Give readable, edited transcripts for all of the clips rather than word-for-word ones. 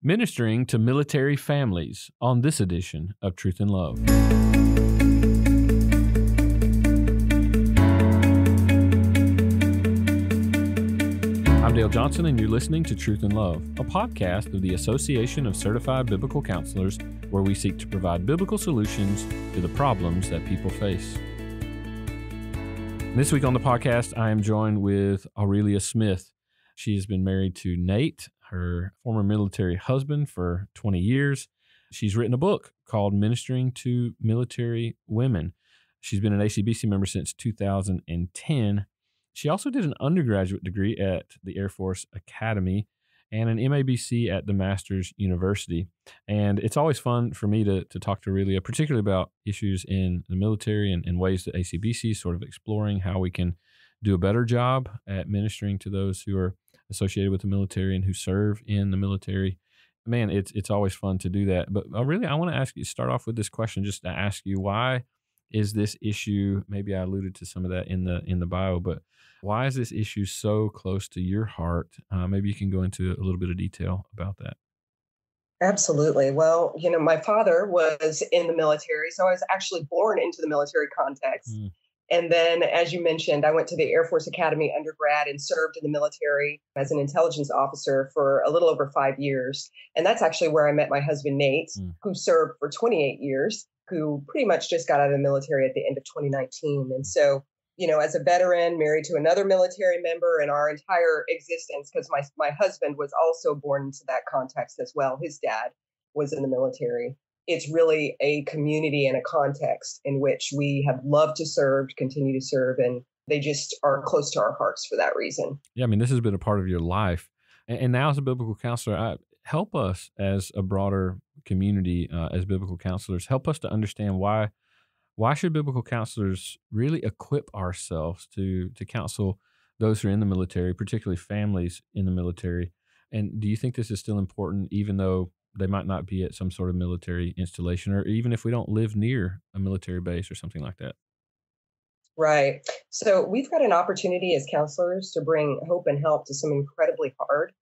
ministering to military families on this edition of Truth and Love. I'm Dale Johnson, and you're listening to Truth and Love, a podcast of the Association of Certified Biblical Counselors, where we seek to provide biblical solutions to the problems that people face. This week on the podcast, I am joined with Aurelia Smith. She has been married to Nate, her former military husband, for 20 years. She's written a book called Ministering to Military Women. She's been an ACBC member since 2010. She also did an undergraduate degree at the Air Force Academy and an MABC at the Masters University. And it's always fun for me to talk to Aurelia, particularly about issues in the military and ways that ACBC is sort of exploring how we can do a better job at ministering to those who are associated with the military and who serve in the military. Man, it's always fun to do that. But Aurelia, I want to ask you, start off with this question, just to ask you, why is this issue, maybe I alluded to some of that in the bio, but why is this issue so close to your heart? Maybe you can go into a little bit of detail about that. Absolutely. Well, my father was in the military, so I was actually born into the military context. And then, as you mentioned, I went to the Air Force Academy undergrad and served in the military as an intelligence officer for a little over 5 years. And that's actually where I met my husband, Nate, who served for 28 years, who pretty much just got out of the military at the end of 2019. And so, as a veteran, married to another military member in our entire existence, because my husband was also born into that context as well. His dad was in the military. It's really a community and a context in which we have loved to serve, continue to serve, and they just are close to our hearts for that reason. Yeah, I mean, this has been a part of your life. And now as a biblical counselor, help us as a broader community, as biblical counselors, help us to understand why should biblical counselors really equip ourselves to counsel those who are in the military, particularly families in the military? And do you think this is still important, even though they might not be at some sort of military installation, or even if we don't live near a military base or something like that? Right. So we've got an opportunity as counselors to bring hope and help to some incredibly hard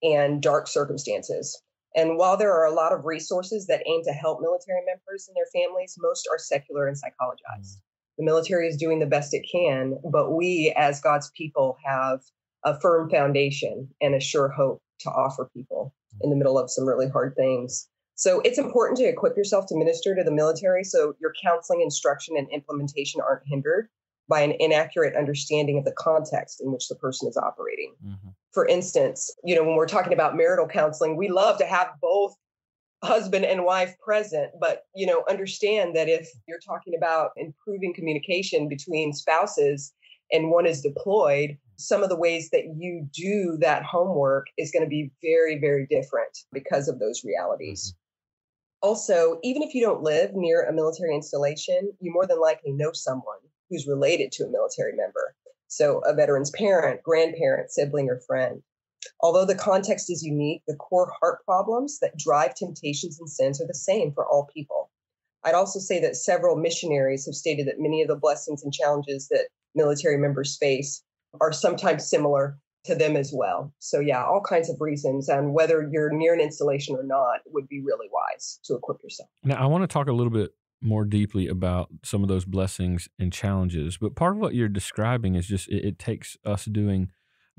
and dark circumstances. And while there are a lot of resources that aim to help military members and their families, most are secular and psychologized. The military is doing the best it can, but we as God's people have a firm foundation and a sure hope to offer people in the middle of some really hard things. So it's important to equip yourself to minister to the military so your counseling, instruction, and implementation aren't hindered by an inaccurate understanding of the context in which the person is operating. For instance, when we're talking about marital counseling, we love to have both husband and wife present, but, understand that if you're talking about improving communication between spouses and one is deployed, some of the ways that you do that homework is going to be very, very different because of those realities. Also, even if you don't live near a military installation, you more than likely know someone who's related to a military member. So a veteran's parent, grandparent, sibling, or friend. Although the context is unique, the core heart problems that drive temptations and sins are the same for all people. I'd also say that several missionaries have stated that many of the blessings and challenges that military members face are sometimes similar to them as well. So yeah, all kinds of reasons, and whether you're near an installation or not would be really wise to equip yourself. Now, I want to talk a little bit more deeply about some of those blessings and challenges, but part of what you're describing is just, it takes us doing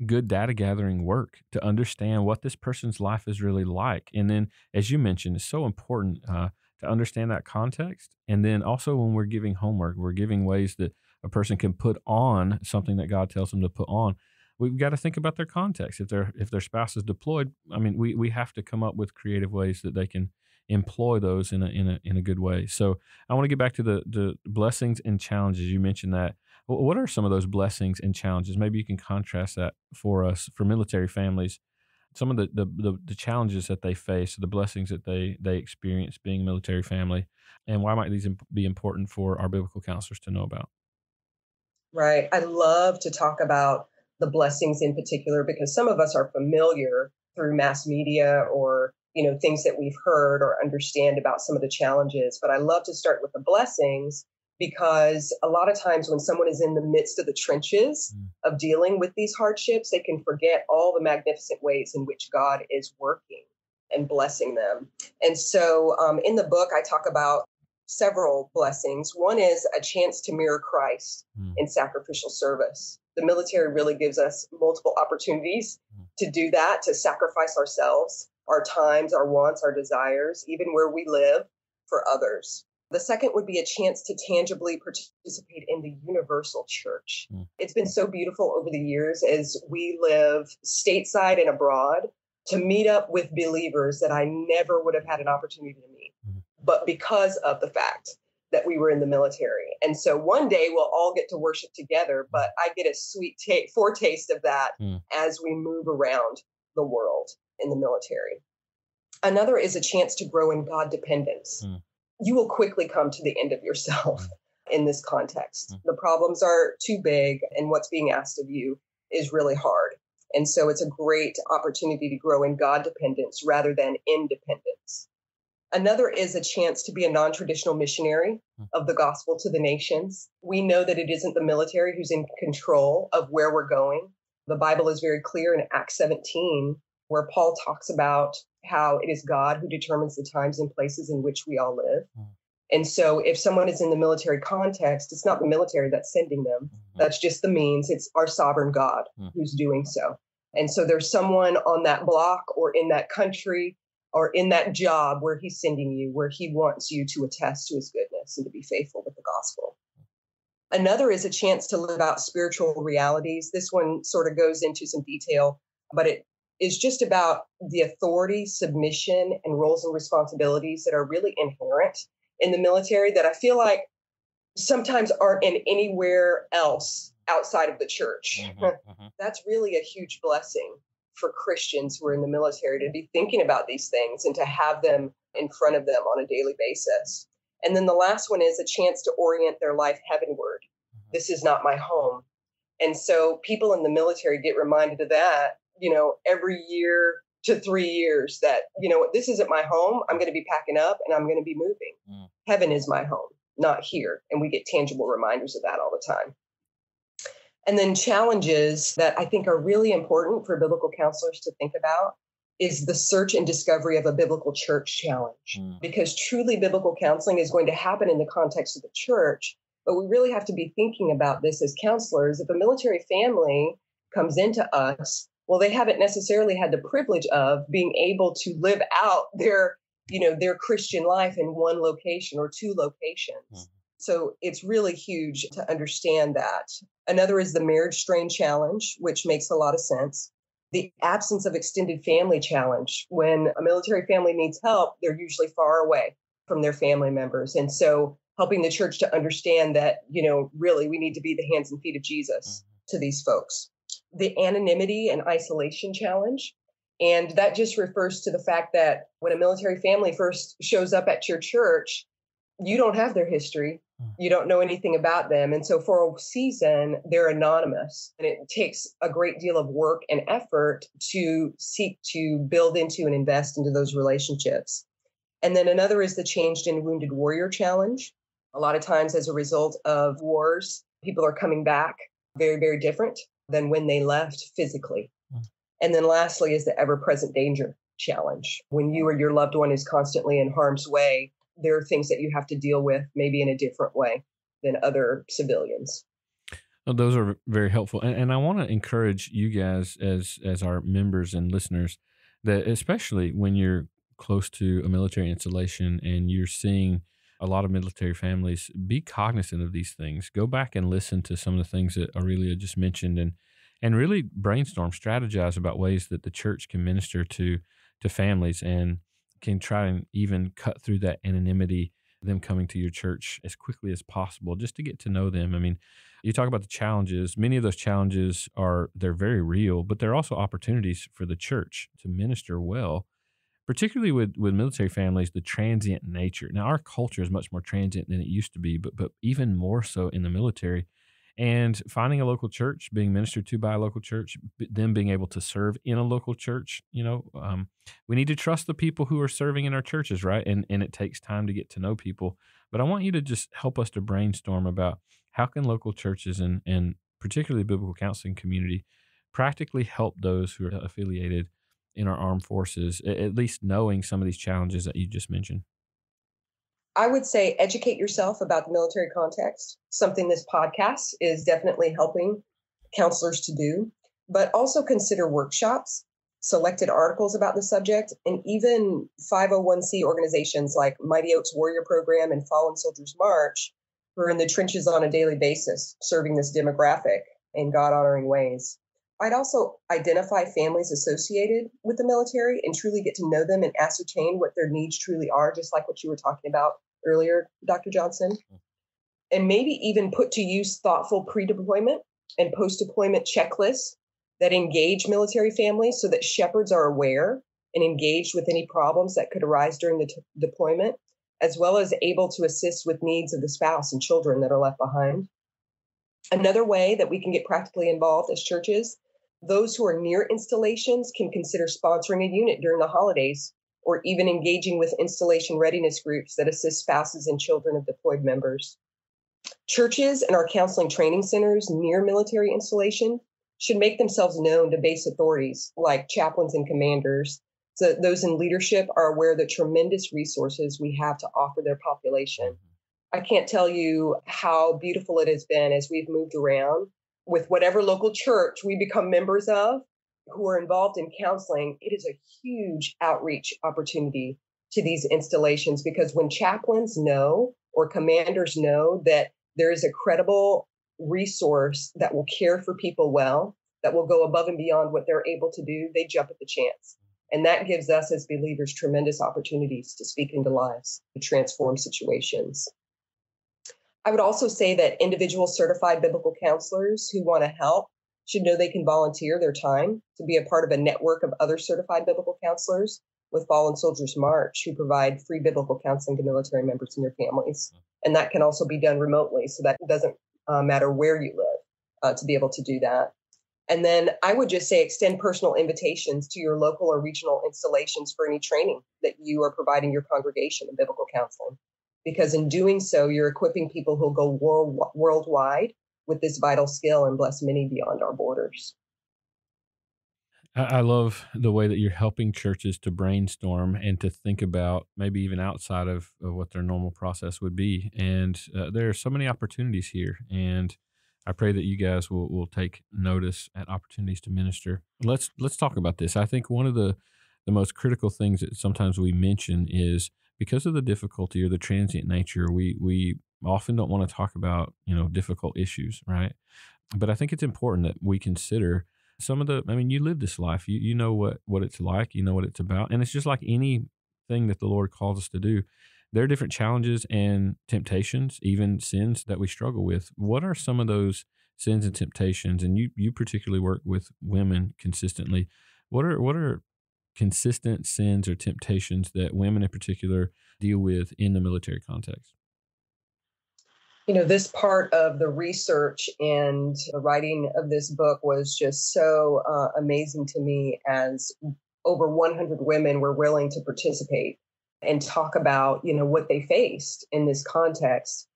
good data gathering work to understand what this person's life is really like. And then, as you mentioned, it's so important to understand that context. And then also when we're giving homework, we're giving ways that a person can put on something that God tells them to put on. We've got to think about their context. If their spouse is deployed, I mean, we have to come up with creative ways that they can employ those in a good way. So I want to get back to the blessings and challenges. You mentioned that. What are some of those blessings and challenges? Maybe you can contrast that for us, for military families, some of the challenges that they face, the blessings that they experience being a military family, and why might these be important for our biblical counselors to know about? Right. I love to talk about the blessings in particular because some of us are familiar through mass media or things that we've heard or understand about some of the challenges. But I love to start with the blessings because a lot of times when someone is in the midst of the trenches of dealing with these hardships, they can forget all the magnificent ways in which God is working and blessing them. And so in the book, I talk about several blessings. One is a chance to mirror Christ Mm, in sacrificial service. The military really gives us multiple opportunities mm, to do that, to sacrifice ourselves, our times, our wants, our desires, even where we live for others. The second would be a chance to tangibly participate in the universal church. mm, It's been so beautiful over the years as we live stateside and abroad to meet up with believers that I never would have had an opportunity to meet, mm, but because of the fact that we were in the military. And so one day we'll all get to worship together, but I get a sweet foretaste of that mm, as we move around the world in the military. Another is a chance to grow in God dependence. mm, You will quickly come to the end of yourself mm, in this context. mm. The problems are too big, and what's being asked of you is really hard. And so it's a great opportunity to grow in God dependence rather than independence. Another is a chance to be a non traditional missionary Mm. of the gospel to the nations. We know that it isn't the military who's in control of where we're going. The Bible is very clear in Acts 17, where Paul talks about how it is God who determines the times and places in which we all live. Mm. And so if someone is in the military context, it's not the military that's sending them. Mhm. That's just the means. It's our sovereign God Mm. who's doing so. And so there's someone on that block or in that country or in that job where he's sending you, where he wants you to attest to his goodness and to be faithful with the gospel. Another is a chance to live out spiritual realities. This one sort of goes into some detail, but it is just about the authority, submission, and roles and responsibilities that are really inherent in the military that I feel like sometimes aren't in anywhere else outside of the church. Mhm, mhm. That's really a huge blessing for Christians who are in the military to be thinking about these things and to have them in front of them on a daily basis. And then the last one is a chance to orient their life heavenward. This is not my home. And so people in the military get reminded of that, every year to 3 years that, this isn't my home. I'm going to be packing up and I'm going to be moving. Mm. Heaven is my home, not here. And we get tangible reminders of that all the time. And then challenges that I think are really important for biblical counselors to think about is the search and discovery of a biblical church challenge. Mm. Because truly biblical counseling is going to happen in the context of the church. But we really have to be thinking about this as counselors. If a military family comes into us, well, they haven't necessarily had the privilege of being able to live out their Christian life in one location or two locations. Mm. So it's really huge to understand that. Another is the marriage strain challenge, which makes a lot of sense. The absence of extended family challenge. When a military family needs help, they're usually far away from their family members. And so helping the church to understand that, really we need to be the hands and feet of Jesus to these folks. The anonymity and isolation challenge. And that just refers to the fact that when a military family first shows up at your church, you don't have their history. You don't know anything about them. And so for a season, they're anonymous. And it takes a great deal of work and effort to seek to build into and invest into those relationships. And then another is the Changed and Wounded Warrior Challenge. A lot of times, as a result of wars, people are coming back very, very different than when they left physically. Mm. And then lastly is the Ever Present Danger Challenge. When you or your loved one is constantly in harm's way, there are things that you have to deal with maybe in a different way than other civilians. Well, those are very helpful, and I want to encourage you guys as our members and listeners that especially when you're close to a military installation and you're seeing a lot of military families, be cognizant of these things. Go back and listen to some of the things that Aurelia just mentioned, and really brainstorm, strategize about ways that the church can minister to families and can try and even cut through that anonymity, them coming to your church as quickly as possible just to get to know them. I mean, you talk about the challenges. Many of those challenges they're very real, but they're also opportunities for the church to minister well, particularly with military families, the transient nature. Now, our culture is much more transient than it used to be, but even more so in the military. And finding a local church, being ministered to by a local church, them being able to serve in a local church, we need to trust the people who are serving in our churches, right? And it takes time to get to know people. But I want you to just help us to brainstorm about how can local churches and particularly biblical counseling community practically help those who are affiliated in our armed forces, at least knowing some of these challenges that you just mentioned? I would say educate yourself about the military context, something this podcast is definitely helping counselors to do, but also consider workshops, selected articles about the subject, and even 501c organizations like Mighty Oaks Warrior Program and Fallen Soldiers March, who are in the trenches on a daily basis, serving this demographic in God honoring ways. I'd also identify families associated with the military and truly get to know them and ascertain what their needs truly are, just like what you were talking about earlier, Dr. Johnson, and maybe even put to use thoughtful pre deployment and post deployment checklists that engage military families so that shepherds are aware and engaged with any problems that could arise during the deployment, as well as able to assist with needs of the spouse and children that are left behind. Another way that we can get practically involved as churches, those who are near installations can consider sponsoring a unit during the holidays or even engaging with installation readiness groups that assist spouses and children of deployed members. Churches and our counseling training centers near military installation should make themselves known to base authorities like chaplains and commanders, so that those in leadership are aware of the tremendous resources we have to offer their population. I can't tell you how beautiful it has been as we've moved around with whatever local church we become members of who are involved in counseling. It is a huge outreach opportunity to these installations because when chaplains know or commanders know that there is a credible resource that will care for people well, that will go above and beyond what they're able to do, they jump at the chance. And that gives us as believers tremendous opportunities to speak into lives, to transform situations. I would also say that individual certified biblical counselors who want to help should know they can volunteer their time to be a part of a network of other certified biblical counselors with Fallen Soldiers March who provide free biblical counseling to military members and their families. And that can also be done remotely, so that it doesn't matter where you live to be able to do that. And then I would just say extend personal invitations to your local or regional installations for any training that you are providing your congregation in biblical counseling. Because in doing so, you're equipping people who'll go worldwide with this vital skill and bless many beyond our borders. I love the way that you're helping churches to brainstorm and to think about maybe even outside of what their normal process would be. And there are so many opportunities here. And I pray that you guys will take notice at opportunities to minister. Let's talk about this. I think one of the most critical things that sometimes we mention is because of the difficulty or the transient nature, we often don't want to talk about, difficult issues, right? But I think it's important that we consider some of I mean, you live this life. You know what it's like, you know what it's about. And it's just like anything that the Lord calls us to do. There are different challenges and temptations, even sins that we struggle with. What are some of those sins and temptations? And you particularly work with women consistently. What are consistent sins or temptations that women in particular deal with in the military context? This part of the research and the writing of this book was just so amazing to me as over 100 women were willing to participate and talk about, what they faced in this context.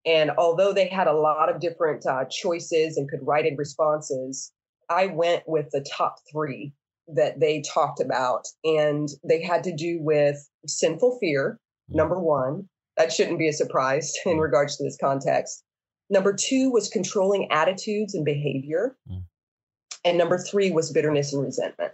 And although they had a lot of different choices and could write in responses, I went with the top three that they talked about. And they had to do with sinful fear, number one. That shouldn't be a surprise in regards to this context. Number two was controlling attitudes and behavior. And number three was bitterness and resentment.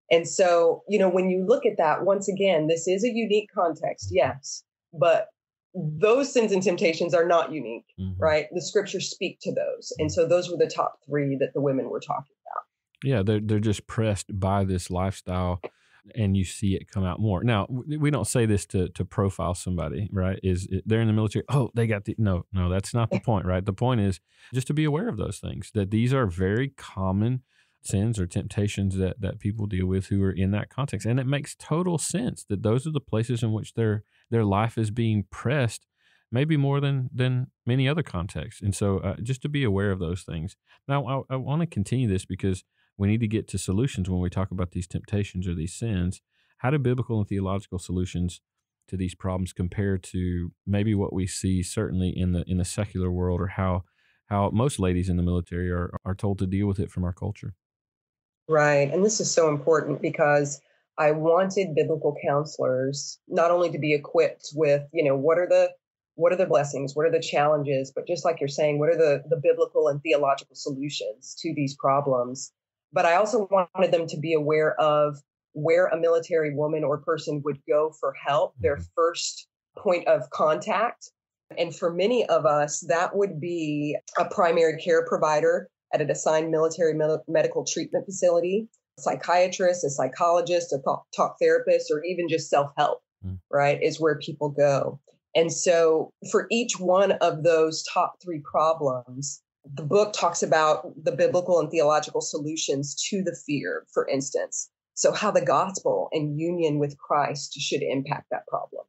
And so, when you look at that, once again, this is a unique context, yes, but those sins and temptations are not unique, right? The scriptures speak to those. And so those were the top three that the women were talking about. Yeah, they're just pressed by this lifestyle, and you see it come out more. Now, we don't say this to profile somebody, right? They're in the military? Oh, they got no, that's not the point, right? The point is just to be aware of those things. That these are very common sins or temptations that people deal with who are in that context, and it makes total sense that those are the places in which their life is being pressed, maybe more than many other contexts. And so, just to be aware of those things. Now, I want to continue this because we need to get to solutions when we talk about these temptations or these sins. How do biblical and theological solutions to these problems compare to maybe what we see certainly in the secular world, or how most ladies in the military are told to deal with it from our culture? Right. And this is so important because I wanted biblical counselors not only to be equipped with, what are the blessings, what are the challenges, but just like you're saying, what are the biblical and theological solutions to these problems? But I also wanted them to be aware of where a military woman or person would go for help, their Mhm. first point of contact. And for many of us, that would be a primary care provider at an assigned military medical treatment facility, a psychiatrist, a psychologist, a talk therapist, or even just self help, Mm. right? Is where people go. And so for each one of those top three problems, the book talks about the biblical and theological solutions to the fear, for instance. So, how the gospel and union with Christ should impact that problem.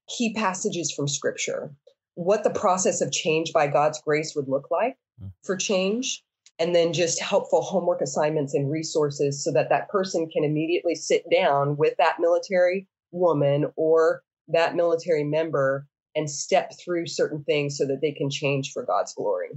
Key passages from scripture, what the process of change by God's grace would look like Mm. for change, and then just helpful homework assignments and resources so that that person can immediately sit down with that military woman or that military member and step through certain things so that they can change for God's glory.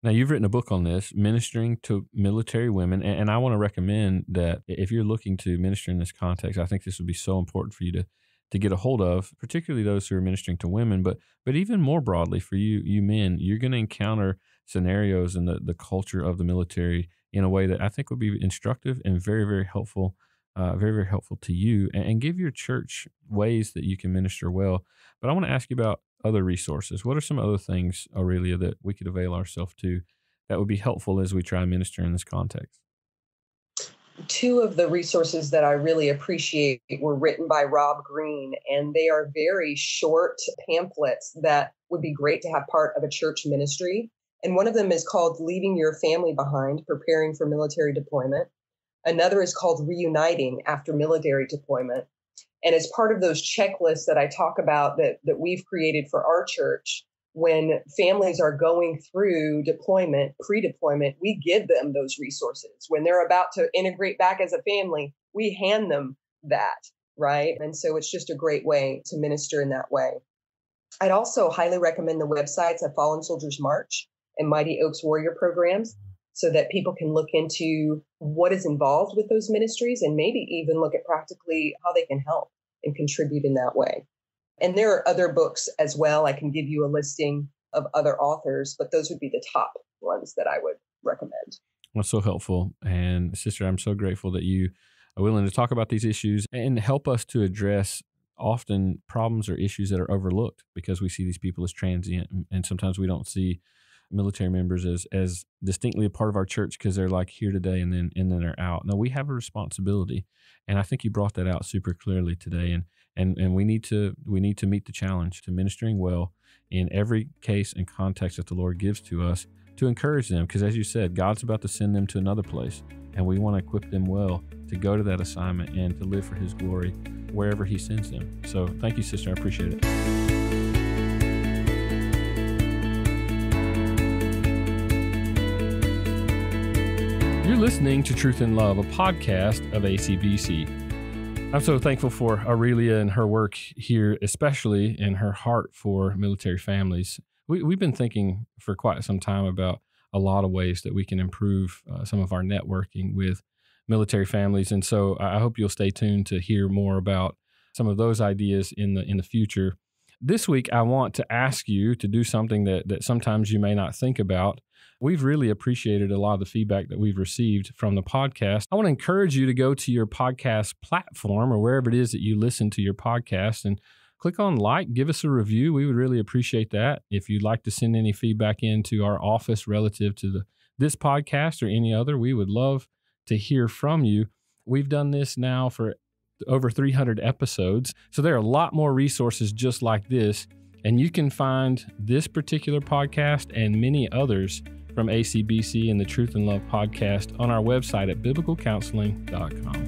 Now, you've written a book on this, Ministering to Military Women, and I want to recommend that if you're looking to minister in this context, I think this would be so important for you to get a hold of, particularly those who are ministering to women, but even more broadly for you men, you're going to encounter scenarios in the culture of the military in a way that I think would be instructive and very, very helpful, very, very helpful to you, and give your church ways that you can minister well. But I want to ask you about other resources. What are some other things, Aurelia, that we could avail ourselves to that would be helpful as we try and minister in this context? Two of the resources that I really appreciate were written by Rob Green, and they are very short pamphlets that would be great to have part of a church ministry. And one of them is called Leaving Your Family Behind, Preparing for Military Deployment. Another is called Reuniting After Military Deployment. And as part of those checklists that I talk about that we've created for our church, when families are going through deployment, pre-deployment, we give them those resources. When they're about to integrate back as a family, we hand them that, right? And so it's just a great way to minister in that way. I'd also highly recommend the websites of Fallen Soldiers March and Mighty Oaks Warrior programs so that people can look into what is involved with those ministries and maybe even look at practically how they can help and contribute in that way. And there are other books as well. I can give you a listing of other authors, but those would be the top ones that I would recommend. That's so helpful. And sister, I'm so grateful that you are willing to talk about these issues and help us to address often problems or issues that are overlooked because we see these people as transient. And sometimes we don't see military members as distinctly a part of our church because they're like here today and then they're out. No, we have a responsibility. And I think you brought that out super clearly today. And we need to meet the challenge to ministering well in every case and context that the Lord gives to us to encourage them. Because as you said, God's about to send them to another place, and we want to equip them well to go to that assignment and to live for His glory wherever He sends them. So thank you, sister. I appreciate it. You're listening to Truth in Love, a podcast of ACBC. I'm so thankful for Aurelia and her work here, especially in her heart for military families. We've been thinking for quite some time about a lot of ways that we can improve some of our networking with military families. And so I hope you'll stay tuned to hear more about some of those ideas in the future. This week, I want to ask you to do something that sometimes you may not think about. We've really appreciated a lot of the feedback that we've received from the podcast. I want to encourage you to go to your podcast platform or wherever it is that you listen to your podcast and click on like, give us a review. We would really appreciate that. If you'd like to send any feedback into our office relative to this podcast or any other, we would love to hear from you. We've done this now for over 300 episodes, so there are a lot more resources just like this, and you can find this particular podcast and many others from ACBC and the Truth and Love podcast on our website at biblicalcounseling.com.